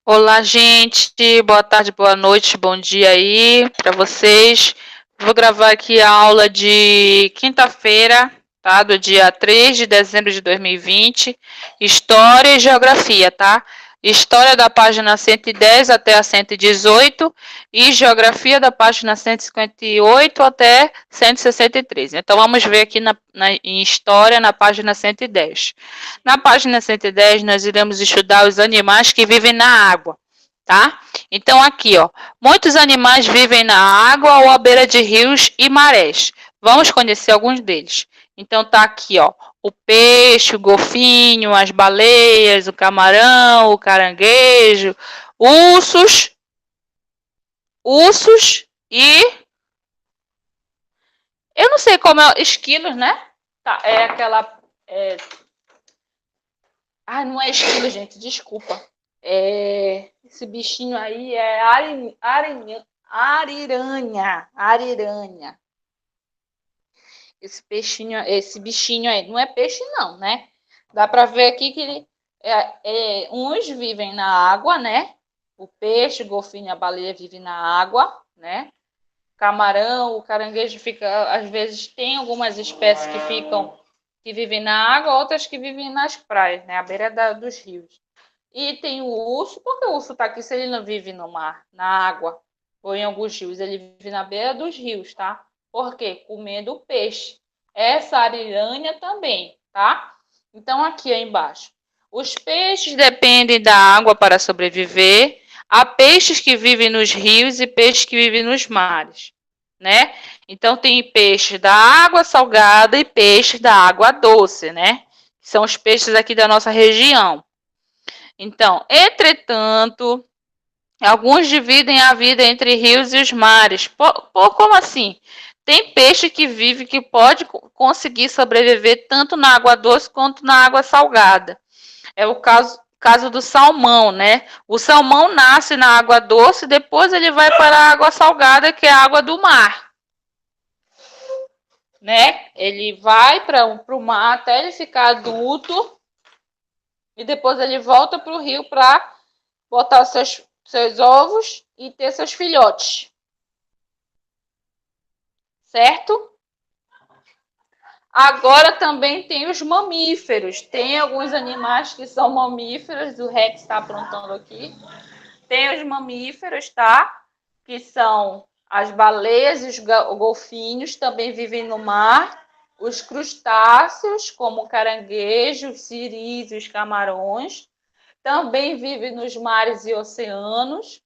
Olá, gente. Boa tarde, boa noite, bom dia aí para vocês. Vou gravar aqui a aula de quinta-feira, tá? Do dia 3 de dezembro de 2020. História e Geografia, tá? História da página 110 até a 118 e Geografia da página 158 até 163. Então, vamos ver aqui em História, na página 110. Na página 110, nós iremos estudar os animais que vivem na água, tá? Então, aqui, ó, muitos animais vivem na água ou à beira de rios e marés. Vamos conhecer alguns deles. Então, tá aqui, ó, o peixe, o golfinho, as baleias, o camarão, o caranguejo, ursos e eu não sei como é, esquilos, né? Tá, é aquela não é esquilo, gente, desculpa. Esse bichinho aí é ariranha. Esse bichinho aí não é peixe não, né? Dá para ver aqui que uns vivem na água, né? O peixe, o golfinho, a baleia vivem na água, né? Camarão, o caranguejo fica, às vezes tem algumas espécies que vivem na água, outras que vivem nas praias, né? À beira dos rios. E tem o urso, porque o urso está aqui se ele não vive no mar, na água, ou em alguns rios, ele vive na beira dos rios, tá? Por quê? Comendo peixe. Essa ariranha também, tá? Então, aqui embaixo. Os peixes dependem da água para sobreviver. Há peixes que vivem nos rios e peixes que vivem nos mares, né? Então, tem peixes da água salgada e peixes da água doce, né? São os peixes aqui da nossa região. Então, entretanto, alguns dividem a vida entre rios e os mares. Como assim? Tem peixe que vive, que pode conseguir sobreviver tanto na água doce quanto na água salgada. É o caso do salmão, né? O salmão nasce na água doce, depois ele vai para a água salgada, que é a água do mar. Né? Ele vai para o mar até ele ficar adulto e depois ele volta para o rio para botar seus ovos e ter seus filhotes. Certo? Agora também tem os mamíferos. Tem alguns animais que são mamíferos. O Rex está aprontando aqui. Tem os mamíferos, tá? Que são as baleias e os golfinhos. Também vivem no mar. Os crustáceos, como o caranguejo, os siris e os camarões. Também vivem nos mares e oceanos.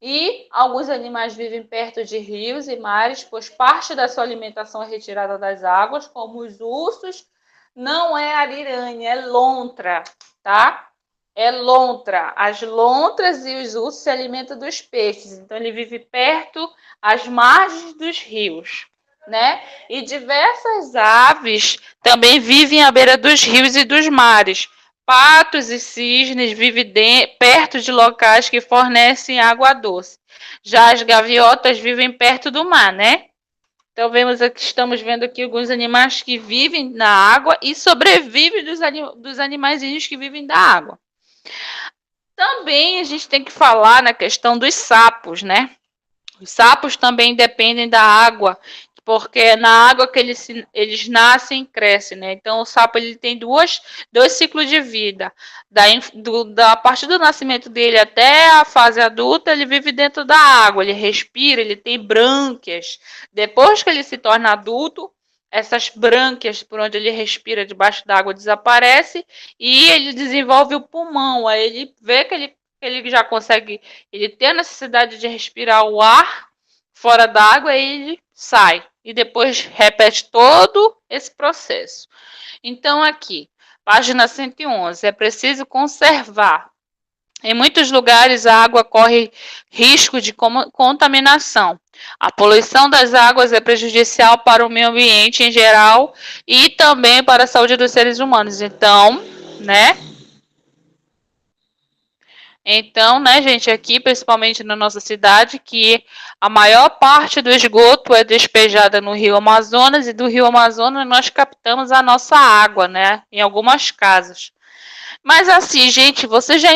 E alguns animais vivem perto de rios e mares, pois parte da sua alimentação é retirada das águas, como os ursos. Não é ariranha, é lontra, tá? É lontra. As lontras e os ursos se alimentam dos peixes, então ele vive perto, às margens dos rios, né? E diversas aves também vivem à beira dos rios e dos mares. Patos e cisnes vivem perto de locais que fornecem água doce. Já as gaviotas vivem perto do mar, né? Então, estamos vendo aqui alguns animais que vivem na água e sobrevivem dos animaizinhos que vivem da água. Também a gente tem que falar na questão dos sapos, né? Os sapos também dependem da água, porque é na água que eles nascem e crescem, né? Então, o sapo ele tem dois ciclos de vida. A partir do nascimento dele até a fase adulta, ele vive dentro da água, ele respira, ele tem brânquias. Depois que ele se torna adulto, essas brânquias por onde ele respira debaixo d'água desaparece e ele desenvolve o pulmão. Aí ele vê que ele já consegue, ele tem a necessidade de respirar o ar fora d'água e ele sai. E depois repete todo esse processo. Então, aqui, página 111, é preciso conservar. Em muitos lugares, a água corre risco de contaminação. A poluição das águas é prejudicial para o meio ambiente em geral e também para a saúde dos seres humanos. Então, né, gente, aqui, principalmente na nossa cidade, que a maior parte do esgoto é despejada no Rio Amazonas, e do Rio Amazonas nós captamos a nossa água, né, em algumas casas. Mas assim, gente, você já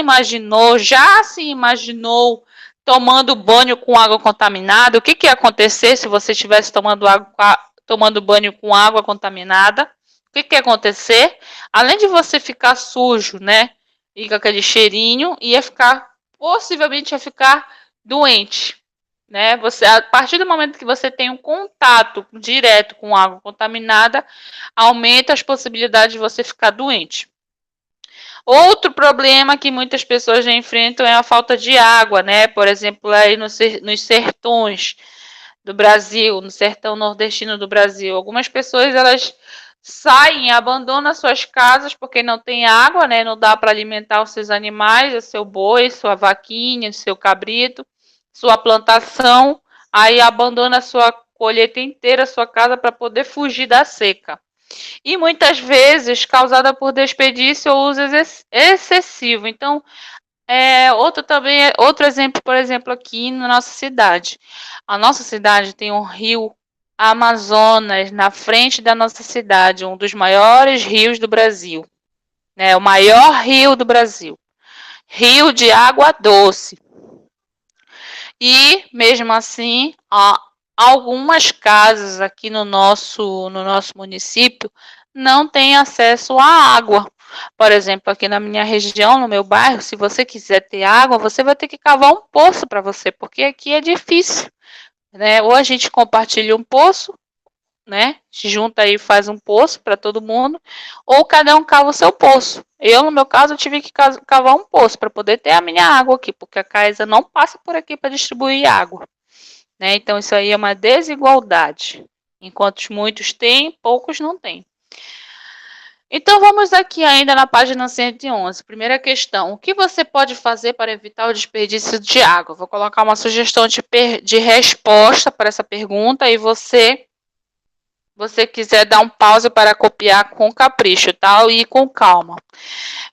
se imaginou tomando banho com água contaminada? O que que ia acontecer se você estivesse tomando banho com água contaminada? O que que ia acontecer? Além de você ficar sujo, né? E com aquele cheirinho, possivelmente ia ficar doente, né? A partir do momento que você tem um contato direto com água contaminada, aumenta as possibilidades de você ficar doente. Outro problema que muitas pessoas já enfrentam é a falta de água, né? Por exemplo, aí nos sertões do Brasil, no sertão nordestino do Brasil, algumas pessoas elas saem, abandonam suas casas porque não tem água, né? Não dá para alimentar os seus animais, o seu boi, sua vaquinha, seu cabrito, sua plantação, aí abandona a sua colheita inteira, a sua casa para poder fugir da seca. E muitas vezes causada por desperdício ou uso excessivo. Então, outro exemplo, por exemplo, aqui na nossa cidade. A nossa cidade tem um rio Amazonas na frente da nossa cidade, um dos maiores rios do Brasil, né? O maior rio do Brasil. Rio de água doce. E, mesmo assim, algumas casas aqui no nosso município não têm acesso à água. Por exemplo, aqui na minha região, no meu bairro, se você quiser ter água, você vai ter que cavar um poço para você, porque aqui é difícil, né? Ou a gente compartilha um poço, né? Se junta aí e faz um poço para todo mundo, ou cada um cava o seu poço. Eu, no meu caso, tive que cavar um poço para poder ter a minha água aqui, porque a Caixa não passa por aqui para distribuir água, né? Então, isso aí é uma desigualdade. Enquanto muitos têm, poucos não têm. Então, vamos aqui ainda na página 111. Primeira questão. O que você pode fazer para evitar o desperdício de água? Vou colocar uma sugestão de resposta para essa pergunta e você quiser dar um pause para copiar com capricho, tá? E com calma.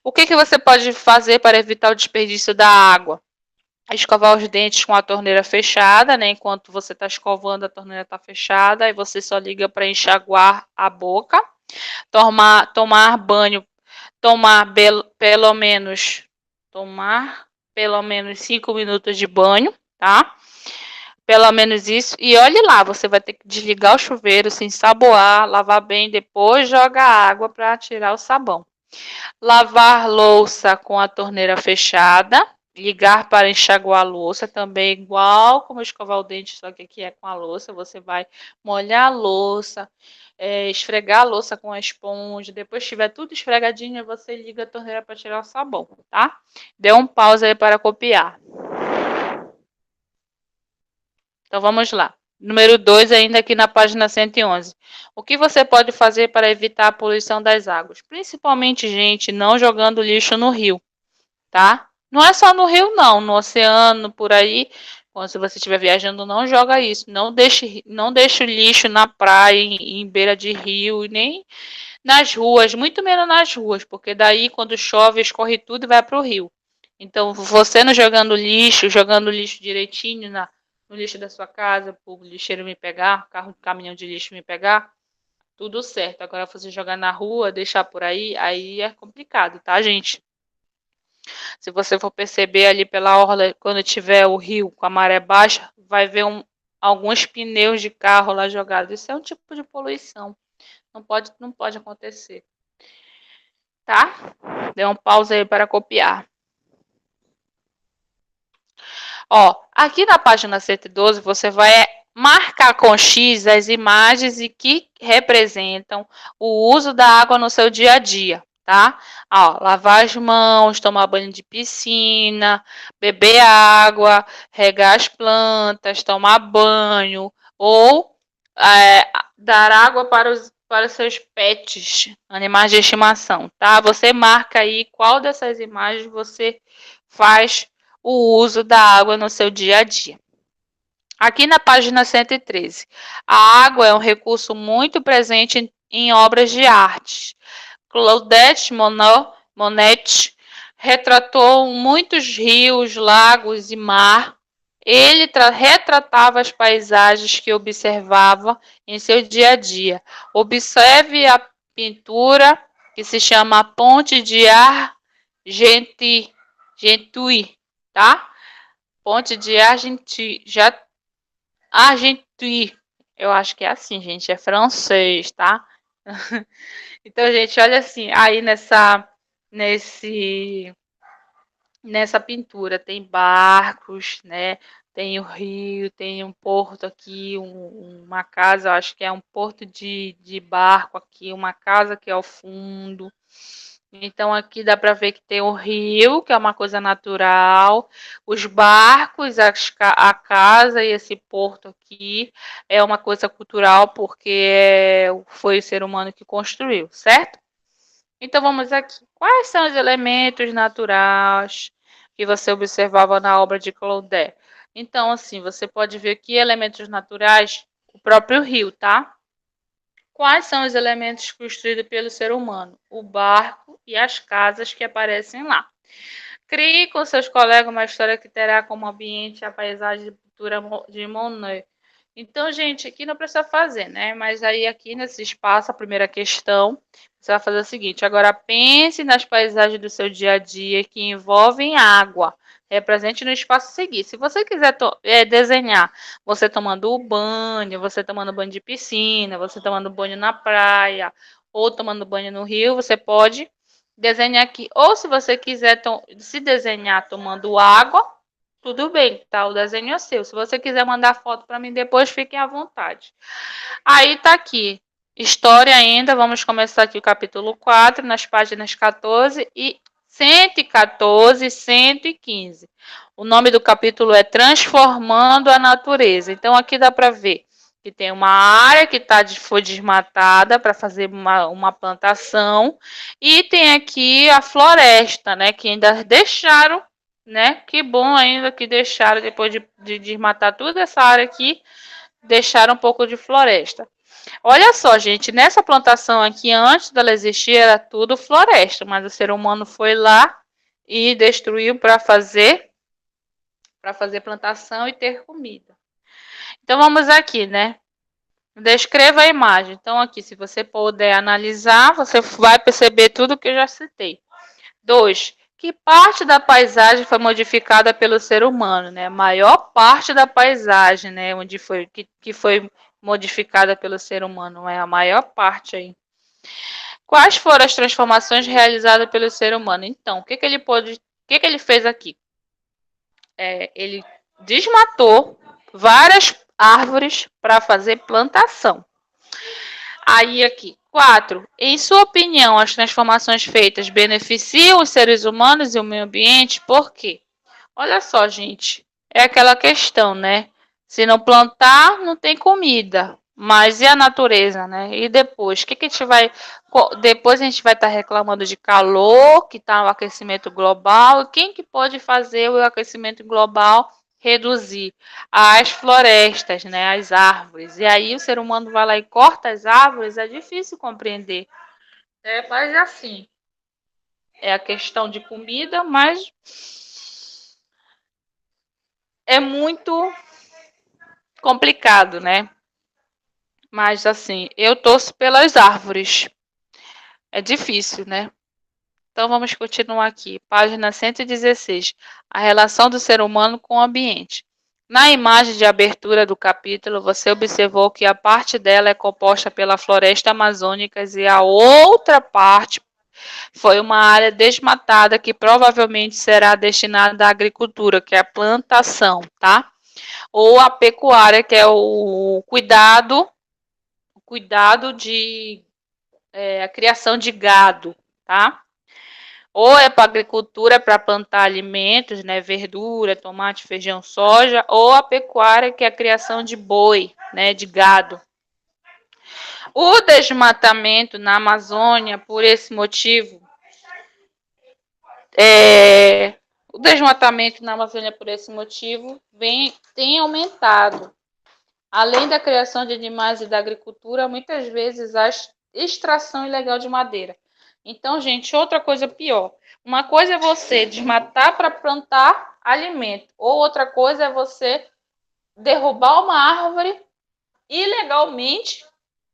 O que você pode fazer para evitar o desperdício da água? Escovar os dentes com a torneira fechada, né? Enquanto você está escovando, a torneira está fechada, aí você só liga para enxaguar a boca. Tomar banho, pelo menos 5 minutos de banho, tá? Pelo menos isso. E olhe lá, você vai ter que desligar o chuveiro, se ensaboar, lavar bem, depois joga água para tirar o sabão. Lavar louça com a torneira fechada. Ligar para enxaguar a louça, também igual como escovar o dente, só que aqui é com a louça. Você vai molhar a louça, esfregar a louça com a esponja. Depois que estiver tudo esfregadinho, você liga a torneira para tirar o sabão, tá? Dê um pause aí para copiar. Então, vamos lá. Número 2, ainda aqui na página 111. O que você pode fazer para evitar a poluição das águas? Principalmente, gente, não jogando lixo no rio, tá? Não é só no rio, não. No oceano, por aí. Quando você estiver viajando, não joga isso. Não deixe o lixo na praia, em beira de rio, nem nas ruas. Muito menos nas ruas, porque daí, quando chove, escorre tudo e vai para o rio. Então, você não jogando lixo direitinho no lixo da sua casa, para o lixeiro me pegar, caminhão de lixo me pegar, tudo certo. Agora, você jogar na rua, deixar por aí é complicado, tá, gente? Se você for perceber ali pela orla, quando tiver o rio com a maré baixa, vai ver alguns pneus de carro lá jogados. Isso é um tipo de poluição. Não pode acontecer. Tá? Dê um pause aí para copiar. Ó, aqui na página 112, você vai marcar com X as imagens e que representam o uso da água no seu dia a dia, tá? Ó, lavar as mãos, tomar banho de piscina, beber água, regar as plantas, tomar banho ou dar água para os seus pets, animais de estimação, tá? Você marca aí qual dessas imagens você faz o uso da água no seu dia a dia. Aqui na página 113, a água é um recurso muito presente em obras de arte. Claudette Monet retratou muitos rios, lagos e mar. Ele retratava as paisagens que observava em seu dia a dia. Observe a pintura que se chama Ponte de Argenteuil, tá? Ponte de Argenteuil. Eu acho que é assim, gente, é francês, tá? Então, gente, olha assim, aí nessa pintura tem barcos, né? Tem o rio, tem um porto aqui, uma casa, eu acho que é um porto de barco aqui, uma casa aqui ao fundo. Então aqui dá para ver que tem o rio, que é uma coisa natural, os barcos, a casa e esse porto aqui é uma coisa cultural porque foi o ser humano que construiu, certo? Então vamos aqui. Quais são os elementos naturais que você observava na obra de Claudel? Então, assim, você pode ver que elementos naturais, o próprio rio, tá? Quais são os elementos construídos pelo ser humano? O barco e as casas que aparecem lá. Crie com seus colegas uma história que terá como ambiente a paisagem de pintura de Monet. Então, gente, aqui não precisa fazer, né? Mas aí aqui nesse espaço, a primeira questão, você vai fazer o seguinte. Agora pense nas paisagens do seu dia a dia que envolvem água. Represente no espaço a seguir. Se você quiser desenhar você tomando banho, você tomando banho de piscina, você tomando banho na praia ou tomando banho no rio, você pode desenhar aqui. Ou se você quiser se desenhar tomando água, tudo bem, tá? O desenho é seu. Se você quiser mandar foto para mim depois, fiquem à vontade. Aí tá aqui. História ainda, vamos começar aqui o capítulo 4, nas páginas 14 e 114 e 115. O nome do capítulo é Transformando a Natureza. Então aqui dá para ver que tem uma área que foi desmatada para fazer uma plantação e tem aqui a floresta, né, que ainda deixaram, né, que bom ainda que deixaram, depois de desmatar toda essa área aqui, deixaram um pouco de floresta. Olha só, gente, nessa plantação aqui, antes dela existir, era tudo floresta, mas o ser humano foi lá e destruiu para fazer plantação e ter comida. Então vamos aqui, né? Descreva a imagem. Então aqui, se você puder analisar, você vai perceber tudo que eu já citei. 2. Que parte da paisagem foi modificada pelo ser humano, né? A maior parte da paisagem, né? Onde foi que foi modificada pelo ser humano, é a maior parte aí. Quais foram as transformações realizadas pelo ser humano? Então, o que ele fez aqui? Ele desmatou várias árvores para fazer plantação. Aí aqui, 4. Em sua opinião, as transformações feitas beneficiam os seres humanos e o meio ambiente? Por quê? Olha só, gente, é aquela questão, né? Se não plantar, não tem comida. Mas e a natureza, né? E depois, o que a gente vai... Depois a gente vai estar reclamando de calor, que está o aquecimento global. E quem que pode fazer o aquecimento global reduzir? As florestas, né? As árvores. E aí o ser humano vai lá e corta as árvores, é difícil compreender. Mas assim, é a questão de comida, mas é muito complicado, né? Mas assim, eu torço pelas árvores. É difícil, né? Então vamos continuar aqui. Página 116. A relação do ser humano com o ambiente. Na imagem de abertura do capítulo, você observou que a parte dela é composta pela floresta amazônica e a outra parte foi uma área desmatada que provavelmente será destinada à agricultura, que é a plantação, tá? Ou a pecuária, que é o cuidado de a criação de gado, tá? Ou é para agricultura, para plantar alimentos, né, verdura, tomate, feijão, soja, ou a pecuária, que é a criação de boi, né, de gado. O desmatamento na Amazônia, por esse motivo, tem aumentado. Além da criação de animais e da agricultura, muitas vezes a extração ilegal de madeira. Então, gente, outra coisa pior. Uma coisa é você desmatar para plantar alimento, ou outra coisa é você derrubar uma árvore ilegalmente,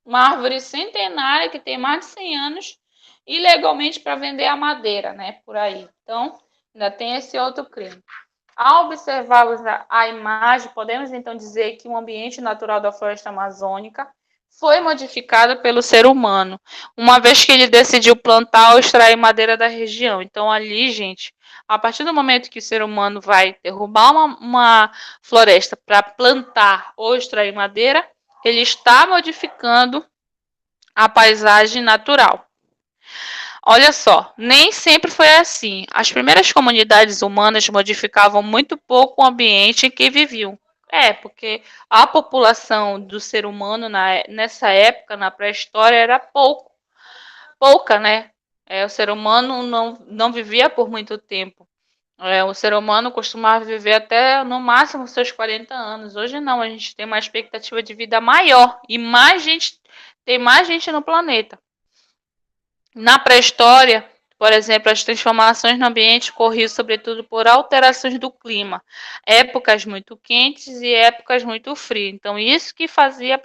uma árvore centenária que tem mais de 100 anos, ilegalmente para vender a madeira, né, por aí. Então, ainda tem esse outro crime. Ao observarmos a imagem, podemos então dizer que o ambiente natural da floresta amazônica foi modificado pelo ser humano, uma vez que ele decidiu plantar ou extrair madeira da região. Então, ali, gente, a partir do momento que o ser humano vai derrubar uma floresta para plantar ou extrair madeira, ele está modificando a paisagem natural. Olha só, nem sempre foi assim. As primeiras comunidades humanas modificavam muito pouco o ambiente em que viviam. Porque a população do ser humano nessa época, na pré-história, era pouca, né? O ser humano não vivia por muito tempo. O ser humano costumava viver até, no máximo, seus 40 anos. Hoje não, a gente tem uma expectativa de vida maior e tem mais gente no planeta. Na pré-história, por exemplo, as transformações no ambiente ocorriam sobretudo por alterações do clima, épocas muito quentes e épocas muito frias. Então, isso que fazia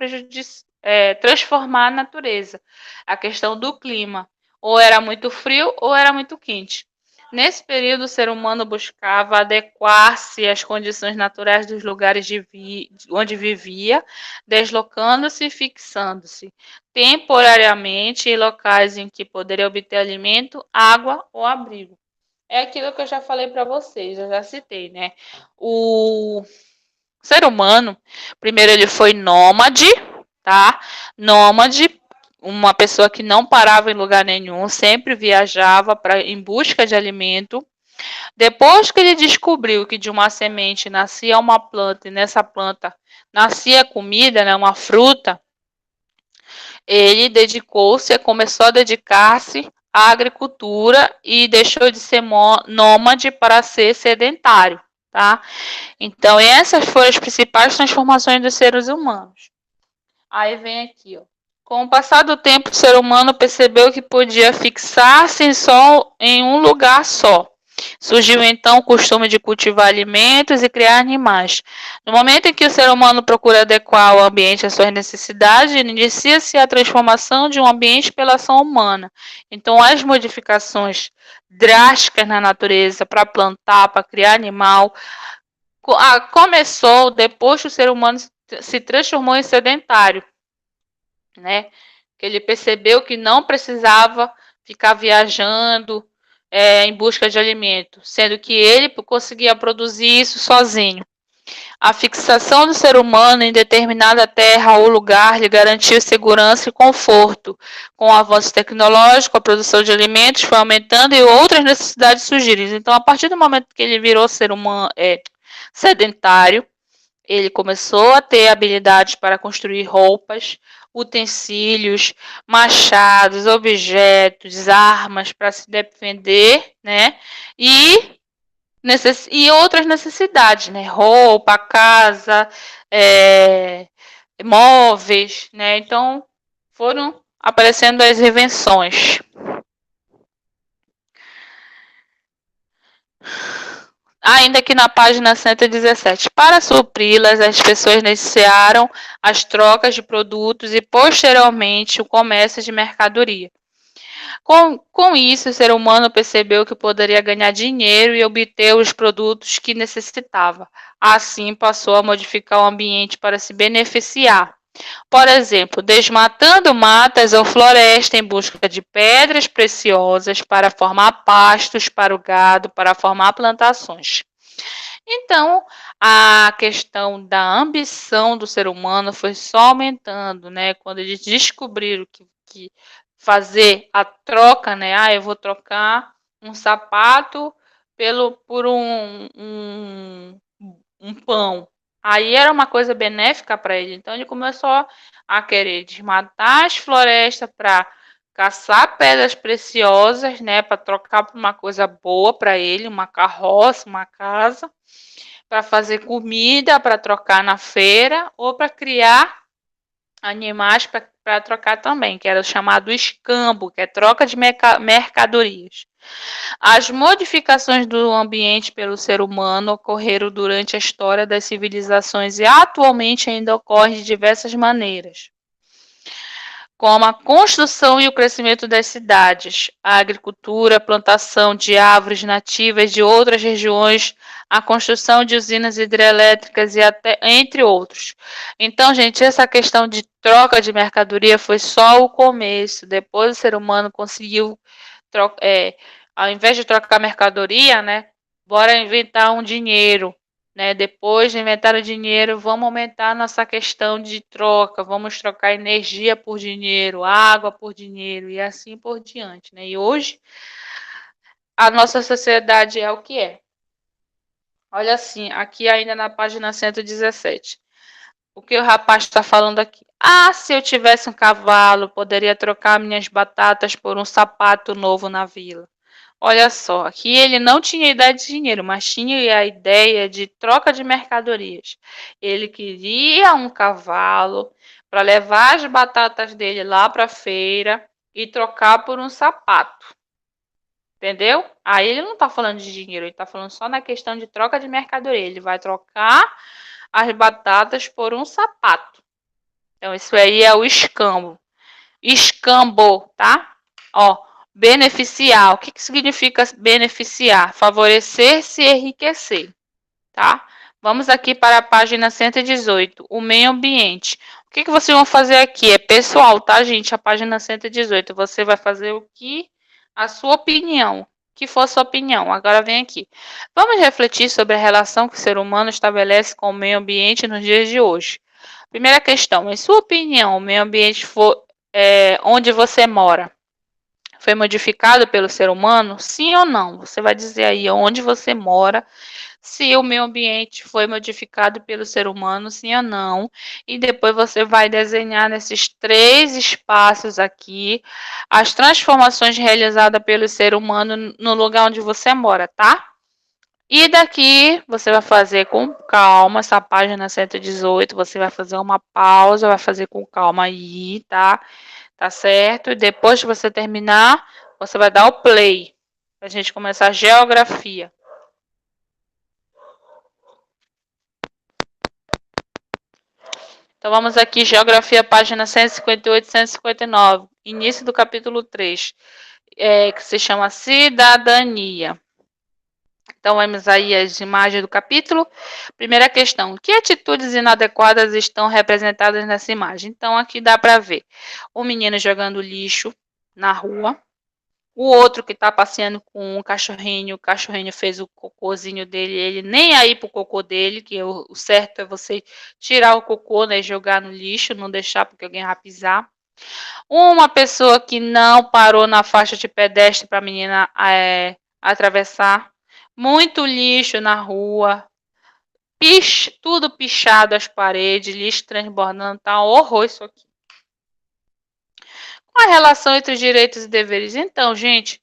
transformar a natureza, a questão do clima. Ou era muito frio ou era muito quente. Nesse período, o ser humano buscava adequar-se às condições naturais dos lugares onde vivia, deslocando-se e fixando-se temporariamente em locais em que poderia obter alimento, água ou abrigo. É aquilo que eu já falei para vocês, eu já citei, né? O ser humano, primeiro ele foi nômade, tá? Nômade, uma pessoa que não parava em lugar nenhum, sempre viajava em busca de alimento. Depois que ele descobriu que de uma semente nascia uma planta e nessa planta nascia comida, né, uma fruta, ele começou a dedicar-se à agricultura e deixou de ser nômade para ser sedentário, tá? Então, essas foram as principais transformações dos seres humanos. Aí vem aqui, ó. Com o passar do tempo, o ser humano percebeu que podia fixar-se em um lugar só. Surgiu então o costume de cultivar alimentos e criar animais. No momento em que o ser humano procura adequar o ambiente às suas necessidades, inicia-se a transformação de um ambiente pela ação humana. Então, as modificações drásticas na natureza para plantar, para criar animal, começou depois que o ser humano se transformou em sedentário, né? Que ele percebeu que não precisava ficar viajando em busca de alimento, sendo que ele conseguia produzir isso sozinho. A fixação do ser humano em determinada terra ou lugar lhe garantiu segurança e conforto. Com o avanço tecnológico, a produção de alimentos foi aumentando e outras necessidades surgiram. Então, a partir do momento que ele virou ser humano sedentário, ele começou a ter habilidades para construir roupas, utensílios, machados, objetos, armas para se defender, né? E outras necessidades, né? Roupa, casa, móveis, né? Então, foram aparecendo as invenções. Ainda que na página 117, para supri-las, as pessoas iniciaram as trocas de produtos e, posteriormente, o comércio de mercadoria. Com isso, o ser humano percebeu que poderia ganhar dinheiro e obter os produtos que necessitava. Assim, passou a modificar o ambiente para se beneficiar. Por exemplo, desmatando matas ou floresta em busca de pedras preciosas para formar pastos para o gado, para formar plantações. Então, a questão da ambição do ser humano foi só aumentando, né? Quando eles descobriram que fazer a troca, né? Eu vou trocar um sapato por um pão. Aí era uma coisa benéfica para ele. Então ele começou a querer desmatar as florestas para caçar pedras preciosas, né, para trocar por uma coisa boa para ele, uma carroça, uma casa, para fazer comida, para trocar na feira ou para criar animais para trocar também, que era o chamado escambo, que é troca de mercadorias. As modificações do ambiente pelo ser humano ocorreram durante a história das civilizações e atualmente ainda ocorrem de diversas maneiras. como a construção e o crescimento das cidades, a agricultura, a plantação de árvores nativas de outras regiões, a construção de usinas hidrelétricas e até entre outros. Então, gente, essa questão de troca de mercadoria foi só o começo. Depois o ser humano conseguiu, ao invés de trocar mercadoria, né, bora inventar um dinheiro. Né? Depois de inventar o dinheiro, vamos aumentar nossa questão de troca, vamos trocar energia por dinheiro, água por dinheiro e assim por diante. Né? E hoje a nossa sociedade é o que é. Olha assim, aqui ainda na página 117. O que o rapaz está falando aqui? Ah, se eu tivesse um cavalo, poderia trocar minhas batatas por um sapato novo na vila. Olha só, aqui ele não tinha ideia de dinheiro, mas tinha a ideia de troca de mercadorias. Ele queria um cavalo para levar as batatas dele lá para a feira e trocar por um sapato. Entendeu? Aí ele não está falando de dinheiro, ele está falando só na questão de troca de mercadoria. Ele vai trocar as batatas por um sapato. Então, isso aí é o escambo. Escambo, tá? Ó, beneficiar. O que significa beneficiar? Favorecer-se e enriquecer, tá? Vamos aqui para a página 118, o meio ambiente. O que vocês vão fazer aqui? É pessoal, tá, gente? A página 118. Você vai fazer o que? A sua opinião. Que for a sua opinião. Agora vem aqui. Vamos refletir sobre a relação que o ser humano estabelece com o meio ambiente nos dias de hoje. Primeira questão, em sua opinião, o meio ambiente onde você mora foi modificado pelo ser humano? Sim ou não? Você vai dizer aí onde você mora, se o meio ambiente foi modificado pelo ser humano, sim ou não. E depois você vai desenhar nesses 3 espaços aqui as transformações realizadas pelo ser humano no lugar onde você mora, tá? E daqui você vai fazer com calma essa página 118, você vai fazer uma pausa, vai fazer com calma aí, tá? Tá certo? E depois que você terminar, você vai dar o play, pra gente começar a geografia. Então vamos aqui, geografia, página 158 e 159, início do capítulo 3, que se chama cidadania. Então, vamos aí as imagens do capítulo. Primeira questão: que atitudes inadequadas estão representadas nessa imagem? Então, aqui dá para ver o menino jogando lixo na rua, o outro que está passeando com o cachorrinho fez o cocôzinho dele, ele nem aí pro cocô dele, que o certo é você tirar o cocô, né, e jogar no lixo, não deixar porque alguém vai pisar. Uma pessoa que não parou na faixa de pedestre para a menina atravessar. Muito lixo na rua. Tudo pichado as paredes, lixo transbordando. Tá um horror isso aqui. Qual a relação entre os direitos e deveres? Então, gente,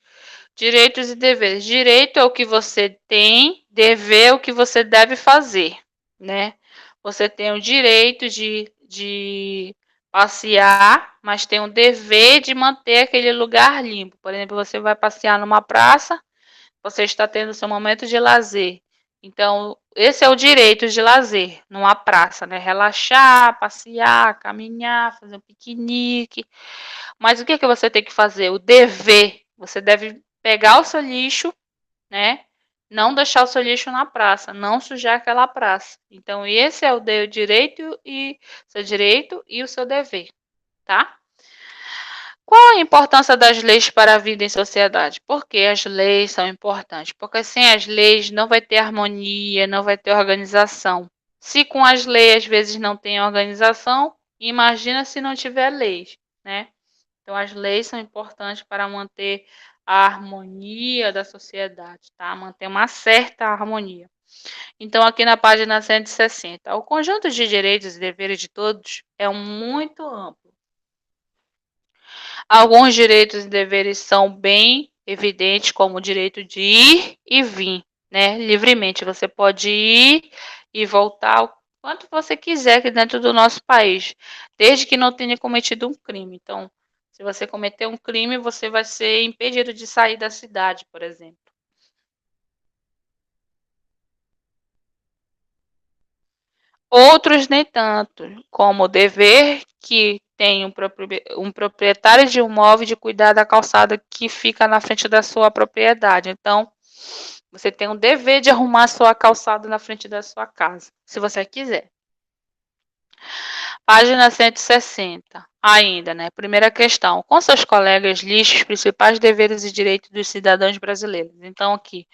direitos e deveres. Direito é o que você tem, dever é o que você deve fazer, né? Você tem o direito de passear, mas tem o dever de manter aquele lugar limpo. Por exemplo, você vai passear numa praça, você está tendo seu momento de lazer. Então, esse é o direito de lazer numa praça, né? Relaxar, passear, caminhar, fazer um piquenique. Mas o que que você tem que fazer? O dever. Você deve pegar o seu lixo, né? Não deixar o seu lixo na praça, não sujar aquela praça. Então, esse é o direito e o seu dever, tá? Qual a importância das leis para a vida em sociedade? Por que as leis são importantes? Porque sem as leis não vai ter harmonia, não vai ter organização. Se com as leis às vezes não tem organização, imagina se não tiver leis, né? Então as leis são importantes para manter a harmonia da sociedade, tá? Manter uma certa harmonia. Então aqui na página 160, o conjunto de direitos e deveres de todos é muito amplo. Alguns direitos e deveres são bem evidentes, como o direito de ir e vir, né? Livremente. Você pode ir e voltar o quanto você quiser aqui dentro do nosso país, desde que não tenha cometido um crime. Então, se você cometer um crime, você vai ser impedido de sair da cidade, por exemplo. Outros nem tanto, como o dever que tem um proprietário de um imóvel de cuidar da calçada que fica na frente da sua propriedade. Então, você tem o dever de arrumar a sua calçada na frente da sua casa, se você quiser. Página 160. Ainda, né? Primeira questão. Com seus colegas, liste os principais deveres e direitos dos cidadãos brasileiros. Então, aqui,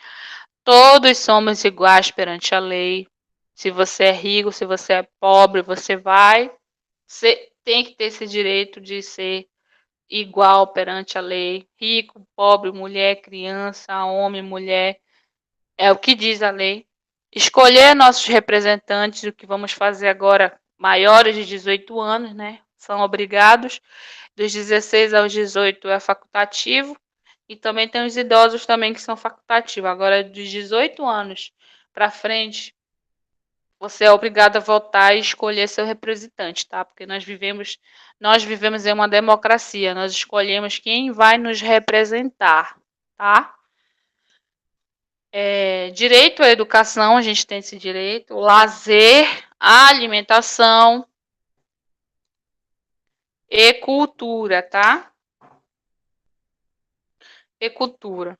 todos somos iguais perante a lei. Se você é rico, se você é pobre, você tem que ter esse direito de ser igual perante a lei. Rico, pobre, mulher, criança, homem, mulher. É o que diz a lei. Escolher nossos representantes, o que vamos fazer agora, maiores de 18 anos, né? São obrigados. Dos 16 aos 18 é facultativo. E também tem os idosos também que são facultativos. Agora, dos 18 anos para frente, você é obrigado a votar e escolher seu representante, tá? Porque nós vivemos em uma democracia. Nós escolhemos quem vai nos representar, tá? Direito à educação, a gente tem esse direito, lazer, alimentação e cultura, tá? E cultura.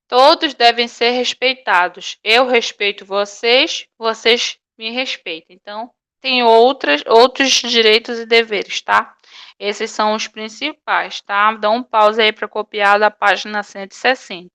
Todos devem ser respeitados. Eu respeito vocês, vocês me respeitam. Então, tem outros direitos e deveres, tá? Esses são os principais, tá? Dá um pause aí para copiar da página 160.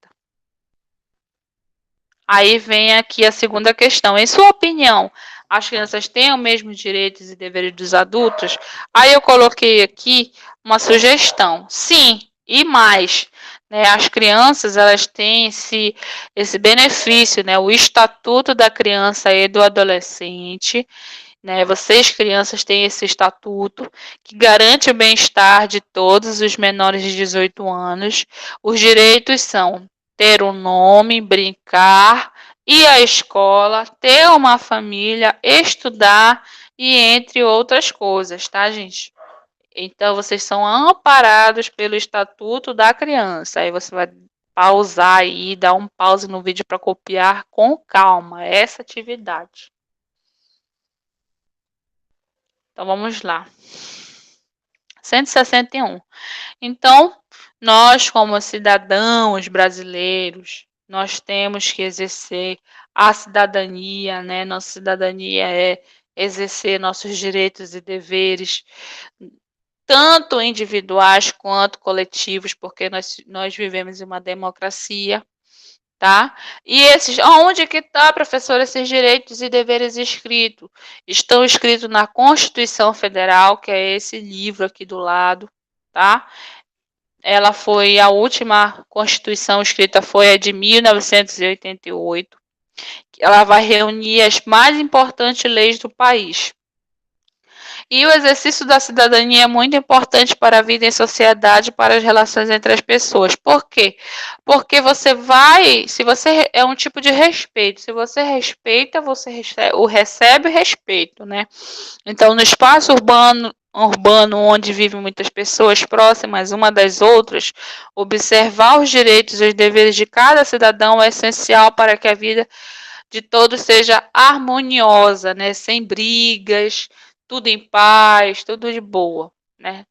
Aí vem aqui a segunda questão. Em sua opinião, as crianças têm os mesmos direitos e deveres dos adultos? Aí eu coloquei aqui uma sugestão. Sim, e mais. Né, as crianças elas têm esse benefício, né, o Estatuto da Criança e do Adolescente. Né, vocês, crianças, têm esse estatuto que garante o bem-estar de todos os menores de 18 anos. Os direitos são ter um nome, brincar, ir à escola, ter uma família, estudar e entre outras coisas, tá, gente? Então, vocês são amparados pelo Estatuto da Criança. Aí você vai pausar aí, dar um pause no vídeo para copiar com calma essa atividade. Então, vamos lá. 161. Então, nós, como cidadãos brasileiros, nós temos que exercer a cidadania, né? Nossa cidadania é exercer nossos direitos e deveres, tanto individuais quanto coletivos, porque nós vivemos em uma democracia, tá? E onde que está, professor, esses direitos e deveres escritos? Estão escritos na Constituição Federal, que é esse livro aqui do lado, tá? Ela foi a última Constituição escrita, foi a de 1988. Ela vai reunir as mais importantes leis do país. E o exercício da cidadania é muito importante para a vida em sociedade, para as relações entre as pessoas. Por quê? Porque se você é um tipo de respeito, se você respeita, você recebe respeito, né? Então, no espaço urbano onde vivem muitas pessoas próximas uma das outras, observar os direitos e os deveres de cada cidadão é essencial para que a vida de todos seja harmoniosa, né? Sem brigas, tudo em paz, tudo de boa, né?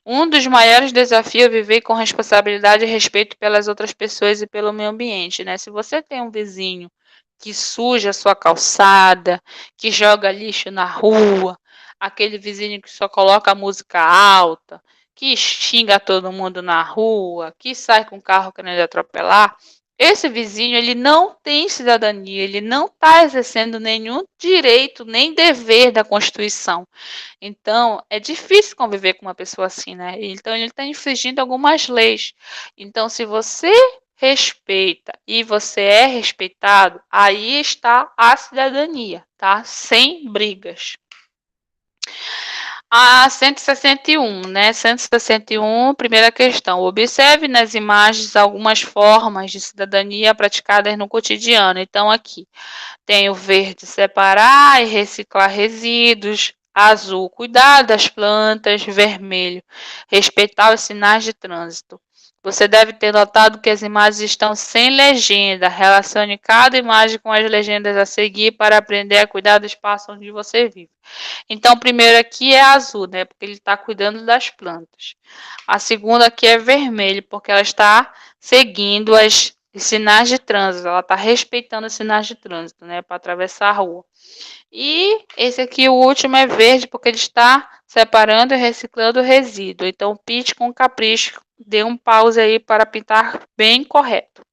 Um dos maiores desafios é viver com responsabilidade e respeito pelas outras pessoas e pelo meio ambiente, né? Se você tem um vizinho que suja a sua calçada, que joga lixo na rua, aquele vizinho que só coloca a música alta, que xinga todo mundo na rua, que sai com o carro querendo atropelar, esse vizinho ele não tem cidadania, ele não está exercendo nenhum direito nem dever da Constituição. Então, é difícil conviver com uma pessoa assim, né? Então, ele está infringindo algumas leis. Então, se você respeita e você é respeitado, aí está a cidadania, tá? Sem brigas. A 161, né? 161, primeira questão. Observe nas imagens algumas formas de cidadania praticadas no cotidiano. Então, aqui tem o verde, separar e reciclar resíduos. Azul, cuidar das plantas. Vermelho, respeitar os sinais de trânsito. Você deve ter notado que as imagens estão sem legenda. Relacione cada imagem com as legendas a seguir para aprender a cuidar do espaço onde você vive. Então, o primeiro aqui é azul, né? Porque ele está cuidando das plantas. A segunda aqui é vermelho, porque ela está seguindo os sinais de trânsito. Ela está respeitando os sinais de trânsito, né? Para atravessar a rua. E esse aqui, o último, é verde, porque ele está separando e reciclando o resíduo. Então, pinte com capricho. Dê um pause aí para pintar bem correto.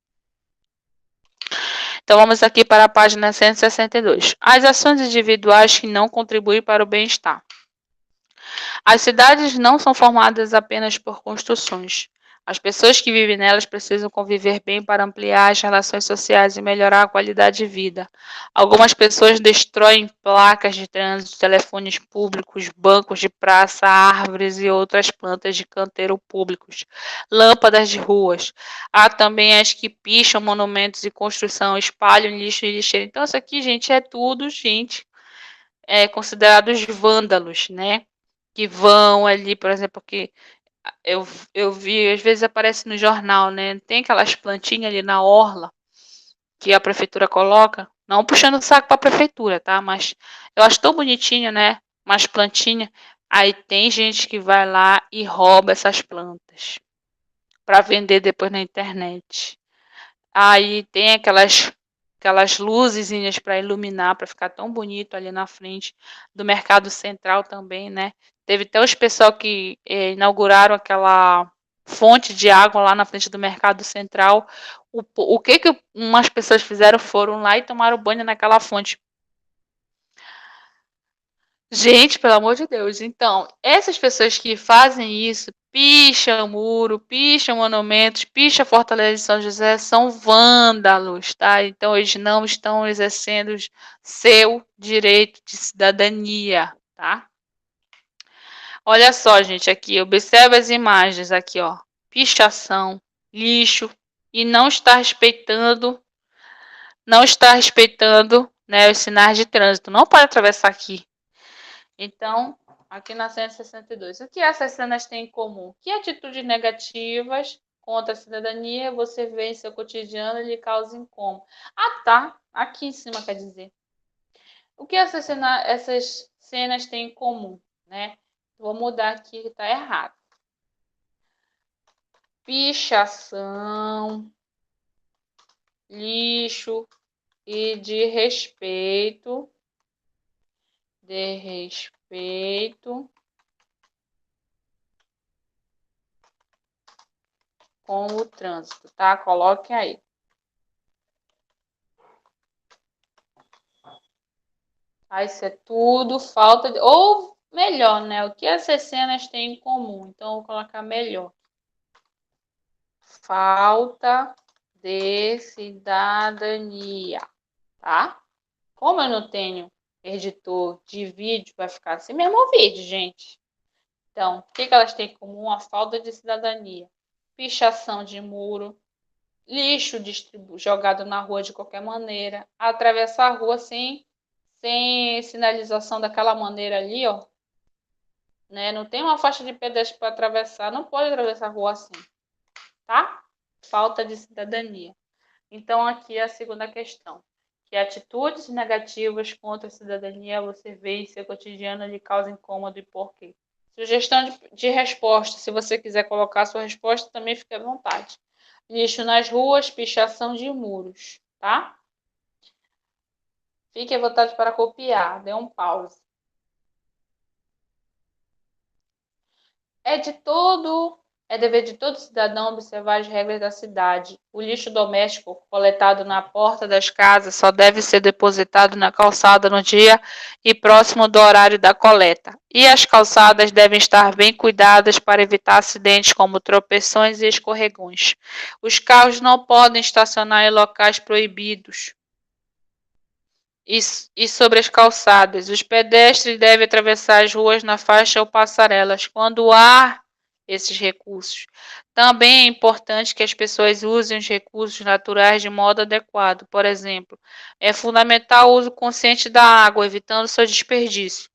Então, vamos aqui para a página 162. As ações individuais que não contribuem para o bem-estar. As cidades não são formadas apenas por construções. As pessoas que vivem nelas precisam conviver bem para ampliar as relações sociais e melhorar a qualidade de vida. Algumas pessoas destroem placas de trânsito, telefones públicos, bancos de praça, árvores e outras plantas de canteiro públicos, lâmpadas de ruas. Há também as que picham monumentos e construção, espalham lixo e lixeira. Então, isso aqui, gente, é tudo, gente, considerados vândalos, né? Que vão ali, por exemplo, que eu vi, às vezes aparece no jornal, né? Tem aquelas plantinhas ali na orla que a prefeitura coloca, não puxando o saco para a prefeitura, tá? Mas eu acho tão bonitinho, né? Umas plantinhas. Aí tem gente que vai lá e rouba essas plantas para vender depois na internet. Aí tem aquelas luzezinhas para iluminar, para ficar tão bonito ali na frente do Mercado Central também, né? Teve até os pessoal que inauguraram aquela fonte de água lá na frente do Mercado Central. O que umas pessoas fizeram? Foram lá e tomaram banho naquela fonte. Gente, pelo amor de Deus. Então, essas pessoas que fazem isso, picham muro, picham monumentos, picham a Fortaleza de São José, são vândalos, tá? Então, eles não estão exercendo seu direito de cidadania, tá? Olha só, gente, aqui, observe as imagens aqui, ó. Pichação, lixo, e não está respeitando, né, os sinais de trânsito. Não pode atravessar aqui. Então, aqui na 162, o que essas cenas têm em comum? Que atitudes negativas contra a cidadania você vê em seu cotidiano e lhe causa incômodo? Ah, tá. Aqui em cima quer dizer. O que essas cenas têm em comum, né? Vou mudar aqui que está errado. Pichação, lixo e de respeito com o trânsito, tá? Coloque aí. Isso é tudo falta de... Ou melhor, né? O que essas cenas têm em comum? Então, eu vou colocar melhor. Falta de cidadania, tá? Como eu não tenho editor de vídeo, vai ficar assim mesmo o vídeo, gente. Então, o que elas têm em comum? A falta de cidadania. Pichação de muro, lixo jogado na rua de qualquer maneira, atravessar a rua sem sinalização daquela maneira ali, ó. Né? Não tem uma faixa de pedestre para atravessar, não pode atravessar a rua assim, tá? Falta de cidadania. Então, aqui é a segunda questão. Que atitudes negativas contra a cidadania você vê em seu cotidiano lhe causa incômodo e por quê? Sugestão de resposta. Se você quiser colocar a sua resposta, também fique à vontade. Lixo nas ruas, pichação de muros, tá? Fique à vontade para copiar. Dê um pause. É dever de todo cidadão observar as regras da cidade. O lixo doméstico coletado na porta das casas só deve ser depositado na calçada no dia e próximo do horário da coleta. E as calçadas devem estar bem cuidadas para evitar acidentes como tropeções e escorregões. Os carros não podem estacionar em locais proibidos. E sobre as calçadas, os pedestres devem atravessar as ruas na faixa ou passarelas quando há esses recursos. Também é importante que as pessoas usem os recursos naturais de modo adequado. Por exemplo, é fundamental o uso consciente da água, evitando seu desperdício.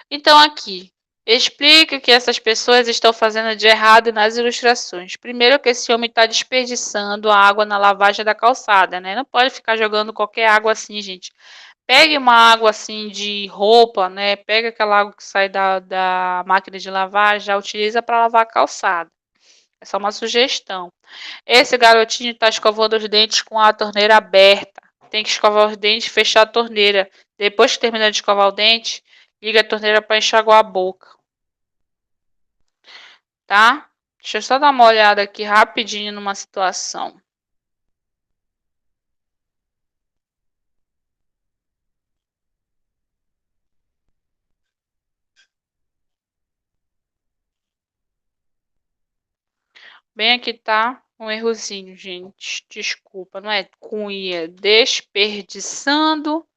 Então, aqui, Explique o que essas pessoas estão fazendo de errado nas ilustrações. Primeiro, que esse homem está desperdiçando a água na lavagem da calçada, né? Não pode ficar jogando qualquer água assim, gente. Pegue uma água assim de roupa, né? Pega aquela água que sai da máquina de lavar, já utiliza para lavar a calçada. É só uma sugestão. Esse garotinho está escovando os dentes com a torneira aberta. Tem que escovar os dentes e fechar a torneira. Depois que terminar de escovar o dente, liga a torneira para enxaguar a boca. Tá? Deixa eu só dar uma olhada aqui rapidinho numa situação. Bem, aqui tá um errozinho, gente. Desculpa, não é com I, é desperdiçando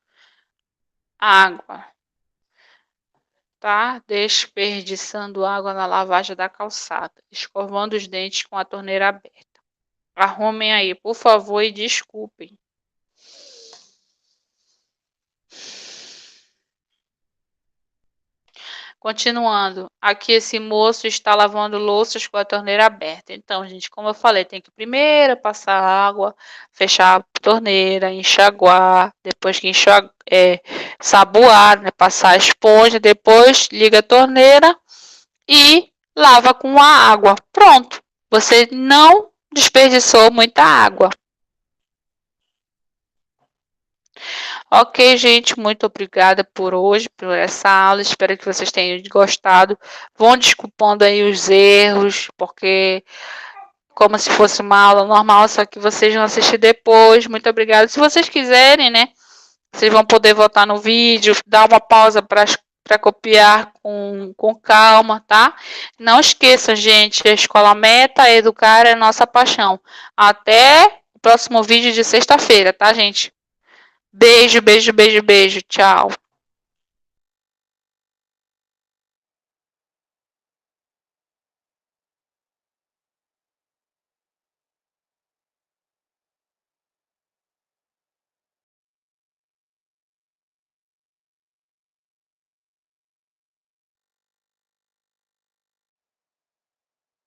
água. Tá? Desperdiçando água na lavagem da calçada. Escovando os dentes com a torneira aberta. Arrumem aí, por favor, e desculpem. Continuando, aqui esse moço está lavando louças com a torneira aberta. Então, gente, como eu falei, tem que primeiro passar água, fechar a torneira, enxaguar, depois que saboar, né, passar a esponja, depois liga a torneira e lava com a água. Pronto, você não desperdiçou muita água. Ok, gente, muito obrigada por hoje, por essa aula. Espero que vocês tenham gostado. Vão desculpando aí os erros, porque como se fosse uma aula normal, só que vocês vão assistir depois. Muito obrigada. Se vocês quiserem, né, vocês vão poder voltar no vídeo, dar uma pausa para copiar com calma, tá? Não esqueçam, gente, a Escola Meta Educar é nossa paixão. Até o próximo vídeo de sexta-feira, tá, gente? Beijo, beijo, beijo, beijo. Tchau.